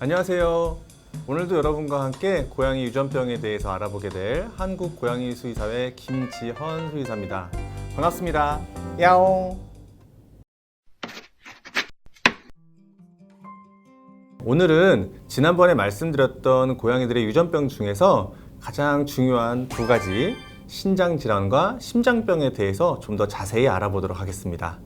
안녕하세요. 오늘도 여러분과 함께 고양이 유전병에 대해서 알아보게 될 한국고양이 수의사회 김지헌 수의사입니다. 반갑습니다. 야옹. 오늘은 지난번에 말씀드렸던 고양이들의 유전병 중에서 가장 중요한 두 가지 신장질환과 심장병에 대해서 좀 더 자세히 알아보도록 하겠습니다.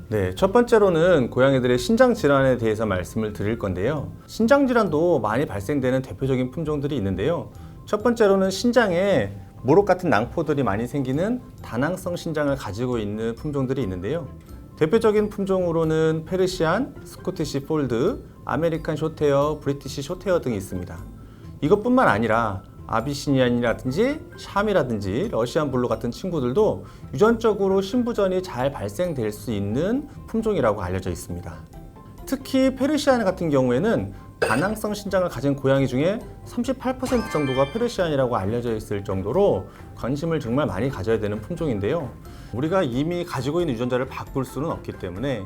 네, 첫 번째로는 고양이들의 신장질환에 대해서 말씀을 드릴 건데요. 신장질환도 많이 발생되는 대표적인 품종들이 있는데요. 첫 번째로는 신장에 모록 같은 낭포들이 많이 생기는 다낭성 신장을 가지고 있는 품종들이 있는데요. 대표적인 품종으로는 페르시안, 스코티시 폴드, 아메리칸 숏헤어, 브리티시 숏헤어 등이 있습니다. 이것뿐만 아니라 아비시니안이라든지 샴이라든지 러시안 블루 같은 친구들도 유전적으로 신부전이 잘 발생될 수 있는 품종이라고 알려져 있습니다. 특히 페르시안 같은 경우에는 다낭성 신장을 가진 고양이 중에 38% 정도가 페르시안이라고 알려져 있을 정도로 관심을 정말 많이 가져야 되는 품종인데요. 우리가 이미 가지고 있는 유전자를 바꿀 수는 없기 때문에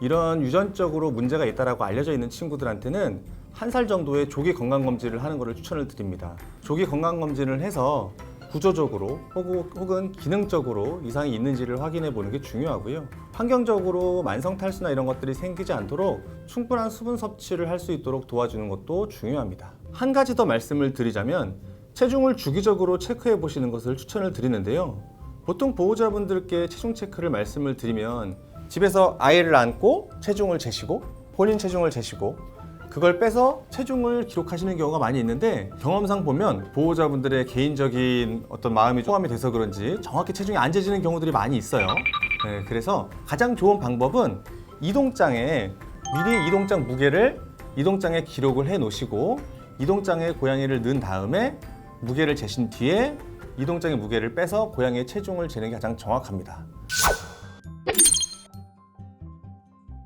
이런 유전적으로 문제가 있다고 알려져 있는 친구들한테는 1살 정도의 조기 건강검진을 하는 것을 추천을 드립니다. 조기 건강검진을 해서 구조적으로 혹은 기능적으로 이상이 있는지를 확인해 보는 게 중요하고요. 환경적으로 만성탈수나 이런 것들이 생기지 않도록 충분한 수분 섭취를 할 수 있도록 도와주는 것도 중요합니다. 한 가지 더 말씀을 드리자면 체중을 주기적으로 체크해 보시는 것을 추천을 드리는데요. 보통 보호자분들께 체중 체크를 말씀을 드리면 집에서 아이를 안고 체중을 재시고 본인 체중을 재시고 그걸 빼서 체중을 기록하시는 경우가 많이 있는데 경험상 보면 보호자분들의 개인적인 어떤 마음이 포함이 돼서 그런지 정확히 체중이 안 재지는 경우들이 많이 있어요. 네, 그래서 가장 좋은 방법은 이동장에 미리 이동장 무게를 이동장에 기록을 해 놓으시고 이동장에 고양이를 넣은 다음에 무게를 재신 뒤에 이동장의 무게를 빼서 고양이의 체중을 재는 게 가장 정확합니다.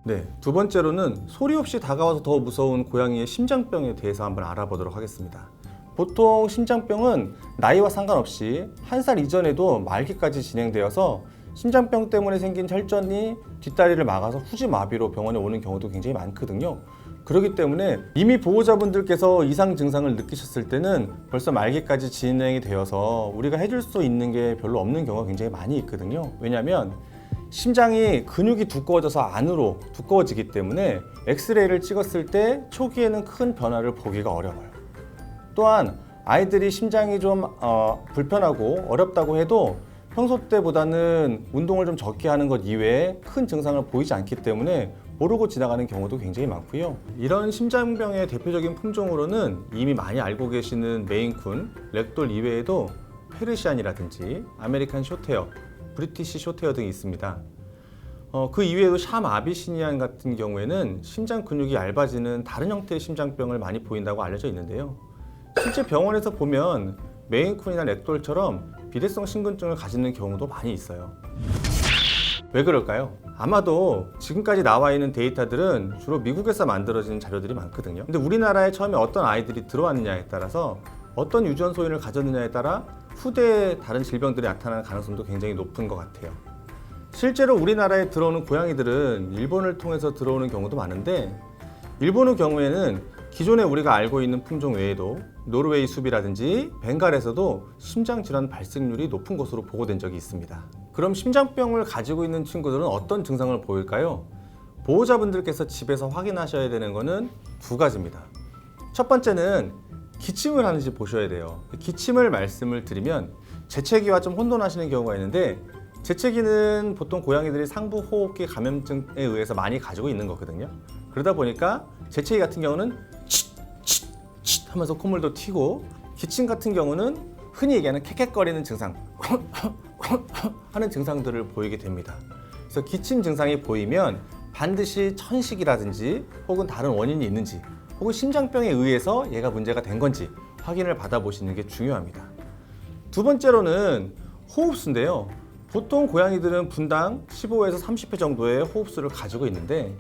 네, 두 번째로는 소리 없이 다가와서 더 무서운 고양이의 심장병에 대해서 한번 알아보도록 하겠습니다. 보통 심장병은 나이와 상관없이 1살 이전에도 말기까지 진행되어서 심장병 때문에 생긴 혈전이 뒷다리를 막아서 후지마비로 병원에 오는 경우도 굉장히 많거든요. 그렇기 때문에 이미 보호자분들께서 이상 증상을 느끼셨을 때는 벌써 말기까지 진행이 되어서 우리가 해줄 수 있는 게 별로 없는 경우가 굉장히 많이 있거든요. 왜냐하면 심장이 근육이 두꺼워져서 안으로 두꺼워지기 때문에 엑스레이를 찍었을 때 초기에는 큰 변화를 보기가 어려워요. 또한 아이들이 심장이 좀 불편하고 어렵다고 해도 평소 때보다는 운동을 좀 적게 하는 것 이외에 큰 증상을 보이지 않기 때문에 모르고 지나가는 경우도 굉장히 많고요. 이런 심장병의 대표적인 품종으로는 이미 많이 알고 계시는 메인쿤, 렉돌 이외에도 페르시안이라든지 아메리칸 숏헤어, 브리티시 숏헤어 등이 있습니다. 그 이외에도 샴 아비시니안 같은 경우에는 심장 근육이 얇아지는 다른 형태의 심장병을 많이 보인다고 알려져 있는데요. 실제 병원에서 보면 메인쿤이나 렉돌처럼 비대성 심근증을 가지는 경우도 많이 있어요. 왜 그럴까요? 아마도 지금까지 나와 있는 데이터들은 주로 미국에서 만들어진 자료들이 많거든요. 근데 우리나라에 처음에 어떤 아이들이 들어왔느냐에 따라서 어떤 유전 소인을 가졌느냐에 따라 후대에 다른 질병들이 나타나는 가능성도 굉장히 높은 것 같아요. 실제로 우리나라에 들어오는 고양이들은 일본을 통해서 들어오는 경우도 많은데 일본의 경우에는 기존에 우리가 알고 있는 품종 외에도 노르웨이 숲이라든지 벵갈에서도 심장질환 발생률이 높은 것으로 보고된 적이 있습니다. 그럼 심장병을 가지고 있는 친구들은 어떤 증상을 보일까요? 보호자분들께서 집에서 확인하셔야 되는 것은 두 가지입니다. 첫 번째는 기침을 하는지 보셔야 돼요. 기침을 말씀을 드리면 재채기와 좀 혼돈하시는 경우가 있는데 재채기는 보통 고양이들이 상부호흡기 감염증에 의해서 많이 가지고 있는 거거든요. 그러다 보니까 재채기 같은 경우는 칫 하면서 콧물도 튀고 기침 같은 경우는 흔히 얘기하는 캑캑거리는 증상 하는 증상들을 보이게 됩니다. 그래서 기침 증상이 보이면 반드시 천식이라든지 혹은 다른 원인이 있는지 혹은 심장병에 의해서 얘가 문제가 된 건지 확인을 받아보시는 게 중요합니다. 두 번째로는 호흡수인데요. 보통 고양이들은 분당 15에서 30회 정도의 호흡수를 가지고 있는데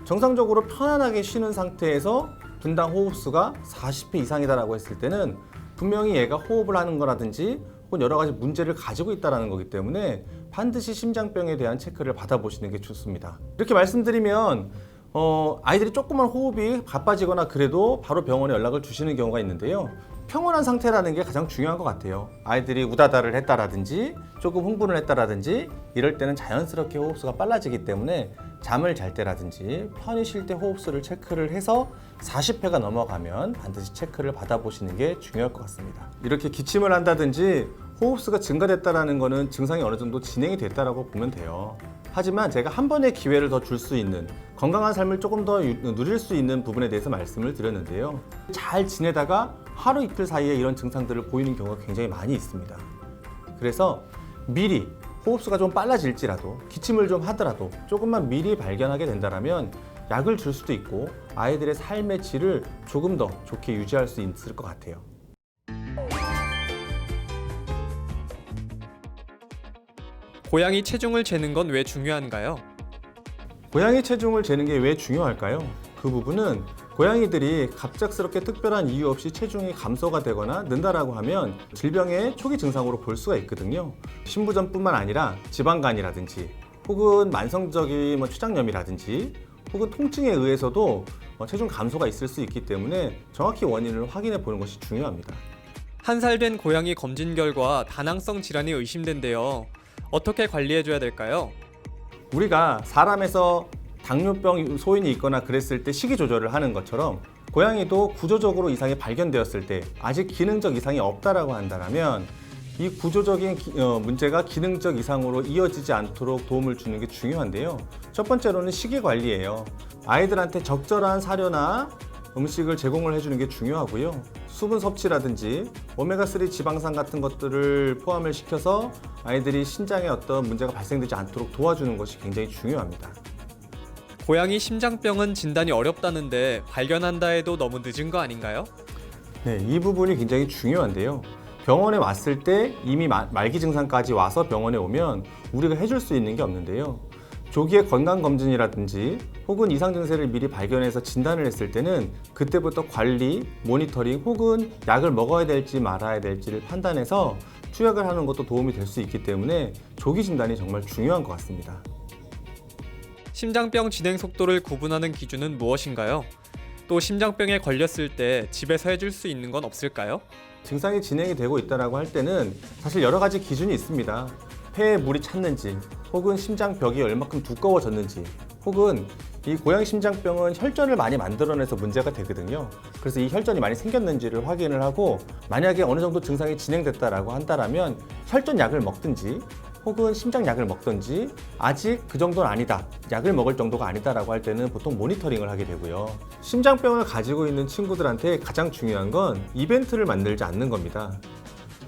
정상적으로 편안하게 쉬는 상태에서 분당 호흡수가 40회 이상이다라고 했을 때는 분명히 얘가 호흡을 하는 거라든지 혹은 여러 가지 문제를 가지고 있다는 거기 때문에 반드시 심장병에 대한 체크를 받아보시는 게 좋습니다. 이렇게 말씀드리면 아이들이 조금만 호흡이 가빠지거나 그래도 바로 병원에 연락을 주시는 경우가 있는데요. 평온한 상태라는 게 가장 중요한 것 같아요. 아이들이 우다다를 했다라든지 조금 흥분을 했다라든지 이럴 때는 자연스럽게 호흡수가 빨라지기 때문에 잠을 잘 때라든지 편히 쉴 때 호흡수를 체크를 해서 40회가 넘어가면 반드시 체크를 받아보시는 게 중요할 것 같습니다. 이렇게 기침을 한다든지 호흡수가 증가됐다는 거는 증상이 어느 정도 진행이 됐다라고 보면 돼요. 하지만 제가 한 번의 기회를 더 줄 수 있는 건강한 삶을 조금 더 누릴 수 있는 부분에 대해서 말씀을 드렸는데요. 잘 지내다가 하루 이틀 사이에 이런 증상들을 보이는 경우가 굉장히 많이 있습니다. 그래서 미리 호흡수가 좀 빨라질지라도 기침을 좀 하더라도 조금만 미리 발견하게 된다면 약을 줄 수도 있고 아이들의 삶의 질을 조금 더 좋게 유지할 수 있을 것 같아요. 고양이 체중을 재는 건 왜 중요한가요? 고양이 체중을 재는 게 왜 중요할까요? 그 부분은 고양이들이 갑작스럽게 특별한 이유 없이 체중이 감소가 되거나 는다라고 하면 질병의 초기 증상으로 볼 수가 있거든요. 신부전뿐만 아니라 지방간이라든지 혹은 만성적인 췌장염이라든지 혹은 통증에 의해서도 체중 감소가 있을 수 있기 때문에 정확히 원인을 확인해 보는 것이 중요합니다. 1살 된 고양이 검진 결과 다낭성 질환이 의심된대요. 어떻게 관리해줘야 될까요? 우리가 사람에서 당뇨병 소인이 있거나 그랬을 때 식이 조절을 하는 것처럼 고양이도 구조적으로 이상이 발견되었을 때 아직 기능적 이상이 없다라고 한다면 이 구조적인 문제가 기능적 이상으로 이어지지 않도록 도움을 주는 게 중요한데요. 첫 번째로는 식이 관리예요. 아이들한테 적절한 사료나 음식을 제공을 해주는 게 중요하고요. 수분 섭취라든지 오메가3 지방산 같은 것들을 포함을 시켜서 아이들이 신장에 어떤 문제가 발생되지 않도록 도와주는 것이 굉장히 중요합니다. 고양이 심장병은 진단이 어렵다는데 발견한다 해도 너무 늦은 거 아닌가요? 네, 이 부분이 굉장히 중요한데요. 병원에 왔을 때 이미 말기 증상까지 와서 병원에 오면 우리가 해줄 수 있는 게 없는데요. 조기에 건강검진이라든지 혹은 이상 증세를 미리 발견해서 진단을 했을 때는 그때부터 관리, 모니터링 혹은 약을 먹어야 될지 말아야 될지를 판단해서 투약을 하는 것도 도움이 될 수 있기 때문에 조기 진단이 정말 중요한 것 같습니다. 심장병 진행 속도를 구분하는 기준은 무엇인가요? 또 심장병에 걸렸을 때 집에서 해줄 수 있는 건 없을까요? 증상이 진행이 되고 있다고 할 때는 사실 여러 가지 기준이 있습니다. 폐에 물이 찼는지 혹은 심장벽이 얼마큼 두꺼워졌는지 혹은 이 고양이 심장병은 혈전을 많이 만들어내서 문제가 되거든요. 그래서 이 혈전이 많이 생겼는지를 확인을 하고 만약에 어느 정도 증상이 진행됐다라고 한다면 혈전 약을 먹든지 혹은 심장약을 먹든지 아직 그 정도는 아니다, 약을 먹을 정도가 아니다라고 할 때는 보통 모니터링을 하게 되고요. 심장병을 가지고 있는 친구들한테 가장 중요한 건 이벤트를 만들지 않는 겁니다.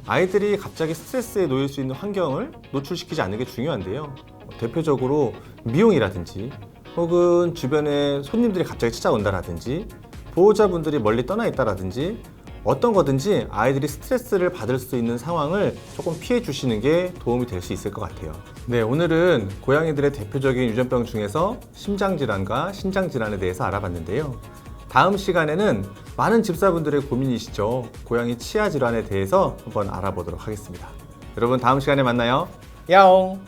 아이들이 갑자기 스트레스에 놓일 수 있는 환경을 노출시키지 않는 게 중요한데요. 대표적으로 미용이라든지 혹은 주변에 손님들이 갑자기 찾아온다라든지 보호자분들이 멀리 떠나 있다라든지 어떤 거든지 아이들이 스트레스를 받을 수 있는 상황을 조금 피해 주시는 게 도움이 될 수 있을 것 같아요. 네, 오늘은 고양이들의 대표적인 유전병 중에서 심장질환과 신장질환에 대해서 알아봤는데요. 다음 시간에는 많은 집사분들의 고민이시죠. 고양이 치아 질환에 대해서 한번 알아보도록 하겠습니다. 여러분 다음 시간에 만나요. 야옹!